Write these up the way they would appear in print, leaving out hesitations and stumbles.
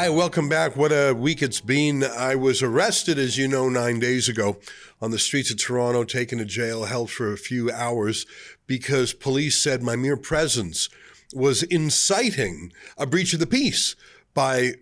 Hi, welcome back. What a week it's been. I was arrested, as you know, 9 days ago on the streets of Toronto, taken to jail, held for a few hours because police said my mere presence was inciting a breach of the peace by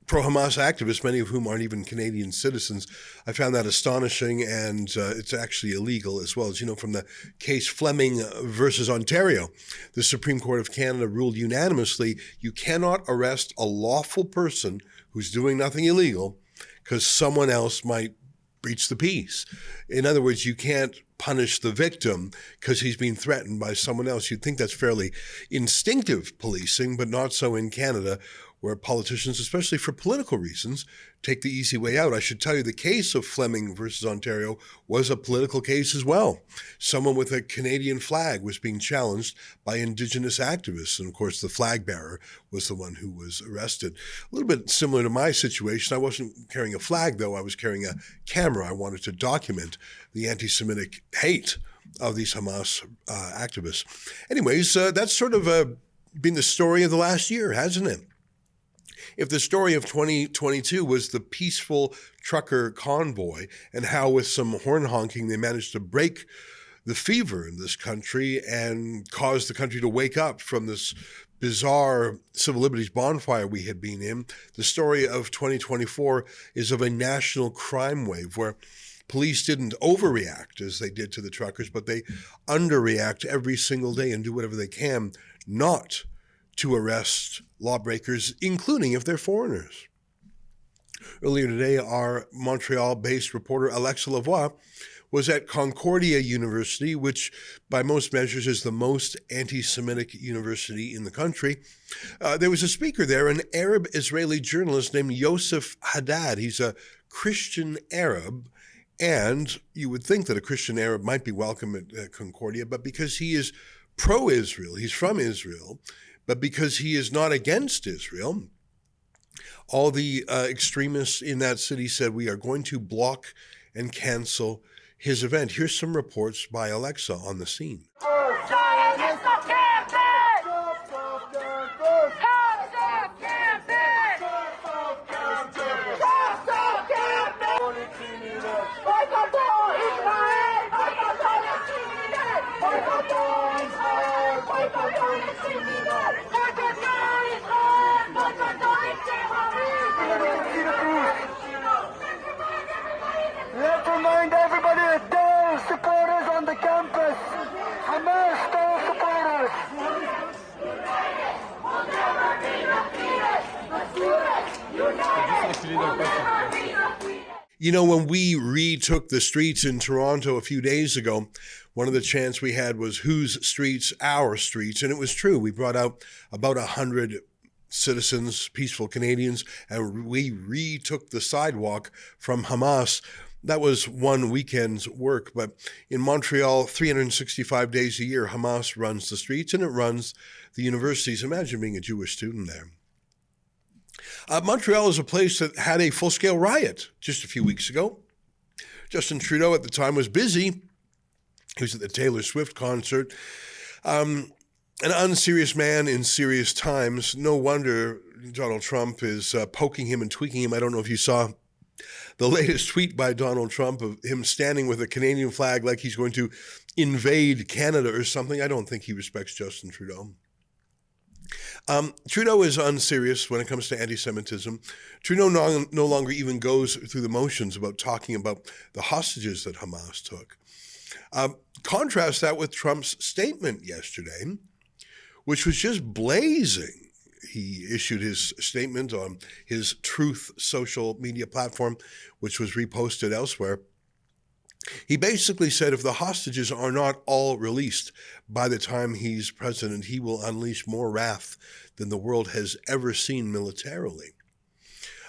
pro-Hamas activists, many of whom aren't even Canadian citizens. I found that astonishing, and it's actually illegal as well. As you know, from the case Fleming versus Ontario, the Supreme Court of Canada ruled unanimously you cannot arrest a lawful person who's doing nothing illegal because someone else might breach the peace. In other words, you can't punish the victim because he's being threatened by someone else. You'd think that's fairly instinctive policing, but not so in Canada, where politicians, especially for political reasons, take the easy way out. I should tell you, the case of Fleming versus Ontario was a political case as well. Someone with a Canadian flag was being challenged by Indigenous activists. And of course, the flag bearer was the one who was arrested. A little bit similar to my situation. I wasn't carrying a flag, though. I was carrying a camera. I wanted to document the anti-Semitic hate of these Hamas activists. Anyways, that's sort of been the story of the last year, hasn't it? If the story of 2022 was the peaceful trucker convoy and how with some horn honking they managed to break the fever in this country and cause the country to wake up from this bizarre civil liberties bonfire we had been in, the story of 2024 is of a national crime wave where police didn't overreact as they did to the truckers, but they underreact every single day and do whatever they can not to arrest lawbreakers, including if they're foreigners. Earlier today, our Montreal-based reporter Ezra Levant was at Concordia University, which by most measures is the most anti-Semitic university in the country. There was a speaker there, an Arab-Israeli journalist named Yosef Haddad. He's a Christian Arab, and you would think that a Christian Arab might be welcome at Concordia, but because he is pro-Israel, he's from Israel, but because he is not against Israel, all the extremists in that city said, we are going to block and cancel his event. Here's some reports by Alexa on the scene. Let's remind everybody that there are supporters on the campus. Hamas still supporters. You know, when we retook the streets in Toronto a few days ago, one of the chants we had was, whose streets? Our streets. And it was true. We brought out about 100 citizens, peaceful Canadians, and we retook the sidewalk from Hamas. That was one weekend's work. But in Montreal, 365 days a year, Hamas runs the streets and it runs the universities. Imagine being a Jewish student there. Montreal is a place that had a full-scale riot just a few weeks ago. Justin Trudeau at the time was busy. He was at the Taylor Swift concert. An unserious man in serious times. No wonder Donald Trump is poking him and tweaking him. I don't know if you saw the latest tweet by Donald Trump of him standing with a Canadian flag like he's going to invade Canada or something. I don't think he respects Justin Trudeau. Trudeau is unserious when it comes to anti-Semitism. Trudeau no longer even goes through the motions about talking about the hostages that Hamas took. Contrast that with Trump's statement yesterday, which was just blazing. He issued his statement on his Truth social media platform, which was reposted elsewhere. He basically said if the hostages are not all released by the time he's president, he will unleash more wrath than the world has ever seen militarily.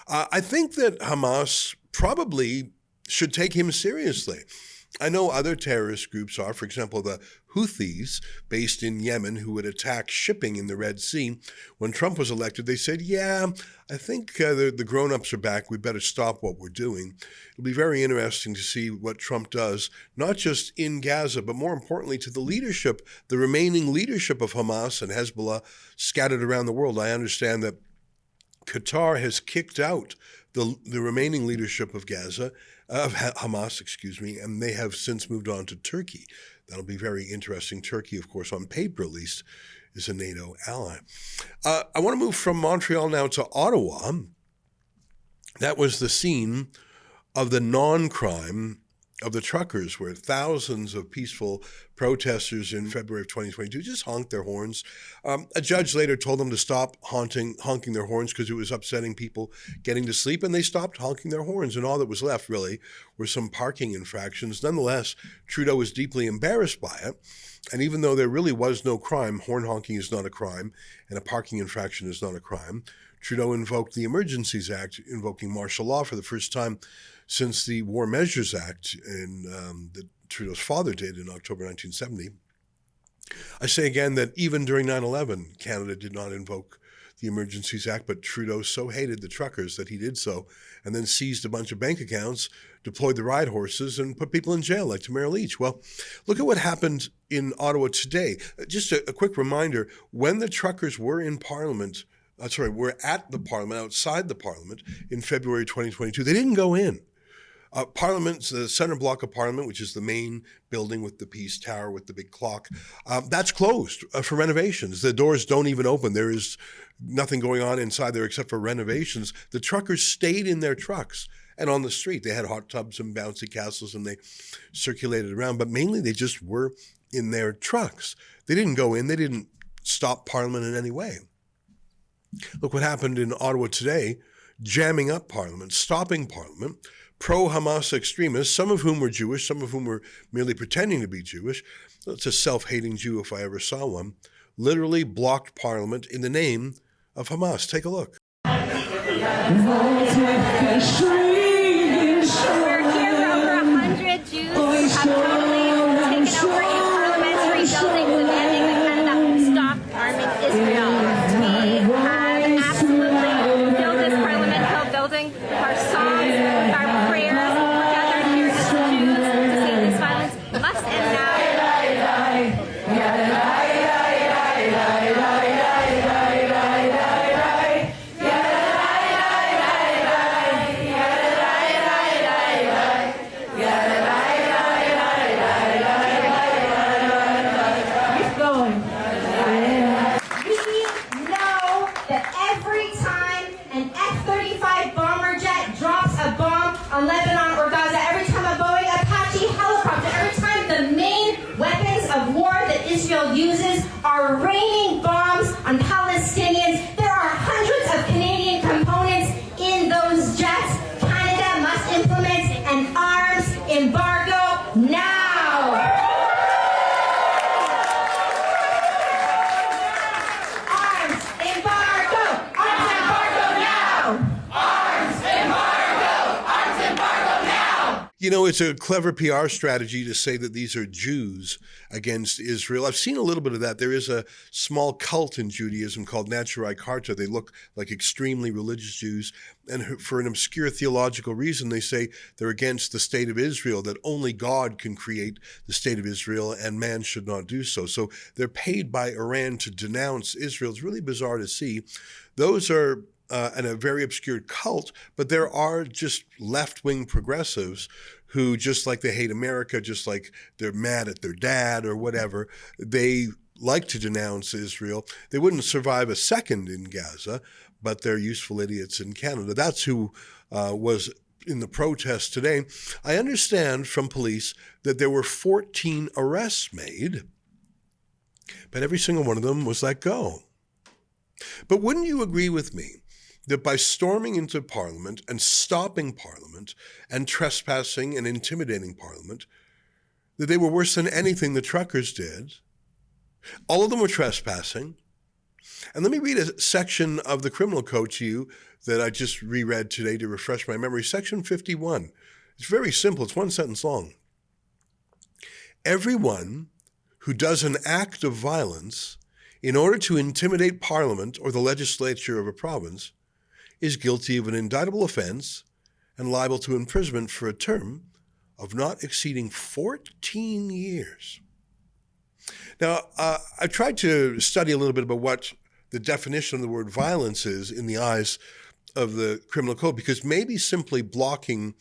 I think that Hamas probably should take him seriously. I know other terrorist groups are, for example, the Houthis based in Yemen who would attack shipping in the Red Sea. When Trump was elected, they said, yeah, I think the grown-ups are back. We better stop what we're doing. It'll be very interesting to see what Trump does, not just in Gaza, but more importantly to the leadership, the remaining leadership of Hamas and Hezbollah scattered around the world. I understand that Qatar has kicked out the remaining leadership of Gaza, of Hamas, and they have since moved on to Turkey. That'll be very interesting. Turkey, of course, on paper at least, is a NATO ally. I want to move from Montreal now to Ottawa. That was the scene of the non-crime of the truckers, where thousands of peaceful protesters in February of 2022 just honked their horns. A judge later told them to stop honking their horns because it was upsetting people getting to sleep, and they stopped honking their horns, and all that was left really were some parking infractions. Nonetheless, Trudeau was deeply embarrassed by it, and even though there really was no crime, horn honking is not a crime, and a parking infraction is not a crime, Trudeau invoked the Emergencies Act, invoking martial law for the first time since the War Measures Act that Trudeau's father did in October 1970. I say again that even during 9/11, Canada did not invoke the Emergencies Act, but Trudeau so hated the truckers that he did so, and then seized a bunch of bank accounts, deployed the ride horses, and put people in jail, like Tamara Leach. Well, look at what happened in Ottawa today. Just a quick reminder, when the truckers were in Parliament, were at the Parliament, outside the Parliament in February 2022, they didn't go in. Parliament, the center block of Parliament, which is the main building with the Peace Tower with the big clock, that's closed for renovations. The doors don't even open. There is nothing going on inside there except for renovations. The truckers stayed in their trucks and on the street. They had hot tubs and bouncy castles and they circulated around, but mainly they just were in their trucks. They didn't go in. They didn't stop Parliament in any way. Look what happened in Ottawa today, jamming up Parliament, stopping Parliament. Pro-Hamas extremists, some of whom were Jewish, some of whom were merely pretending to be Jewish, that's a self-hating Jew if I ever saw one, literally blocked Parliament in the name of Hamas. Take a look. We're here where over 100 Jews have totally taken over a parliamentary building, demanding that Canada stop arming Israel. We have absolutely filled this parliamentary building with our songs, with our prayers. We're gathered here as Jews to say this violence must end now. On Lebanon or Gaza, every time a Boeing Apache helicopter, every time the main weapons of war that Israel uses are raining bombs on Palestinians, there are hundreds of Canadian components in those jets. Canada must implement an arms embargo now. Arms embargo! Arms embargo now! Arms embargo! You know, it's a clever PR strategy to say that these are Jews against Israel. I've seen a little bit of that. There is a small cult in Judaism called Natsurai Karta. They look like extremely religious Jews, and for an obscure theological reason, they say they're against the state of Israel, that only God can create the state of Israel and man should not do so. So they're paid by Iran to denounce Israel. It's really bizarre to see. Those are and a very obscure cult, but there are just left-wing progressives who, just like they hate America, just like they're mad at their dad or whatever, they like to denounce Israel. They wouldn't survive a second in Gaza, but they're useful idiots in Canada. That's who was in the protest today. I understand from police that there were 14 arrests made, but every single one of them was let go. But wouldn't you agree with me that by storming into Parliament and stopping Parliament and trespassing and intimidating Parliament, that they were worse than anything the truckers did? All of them were trespassing. And let me read a section of the criminal code to you that I just reread today to refresh my memory. Section 51. It's very simple. It's one sentence long. Everyone who does an act of violence in order to intimidate Parliament or the legislature of a province is guilty of an indictable offense and liable to imprisonment for a term of not exceeding 14 years. Now, I tried to study a little bit about what the definition of the word violence is in the eyes of the criminal code, because maybe simply blocking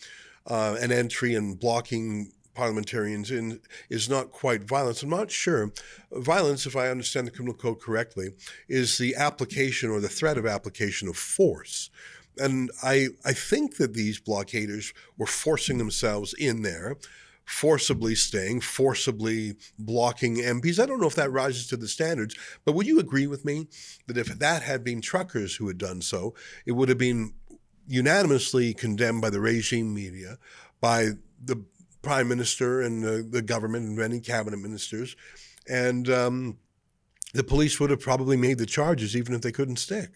an entry and blocking parliamentarians in is not quite violence. I'm not sure. Violence, if I understand the criminal code correctly, is the application or the threat of application of force. And I think that these blockaders were forcing themselves in there, forcibly staying, forcibly blocking MPs. I don't know if that rises to the standards, but would you agree with me that if that had been truckers who had done so, it would have been unanimously condemned by the regime media, by the Prime Minister and the government and many cabinet ministers, and the police would have probably made the charges even if they couldn't stick.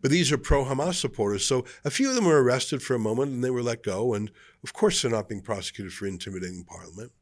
But these are pro-Hamas supporters. So a few of them were arrested for a moment and they were let go. And of course, they're not being prosecuted for intimidating Parliament.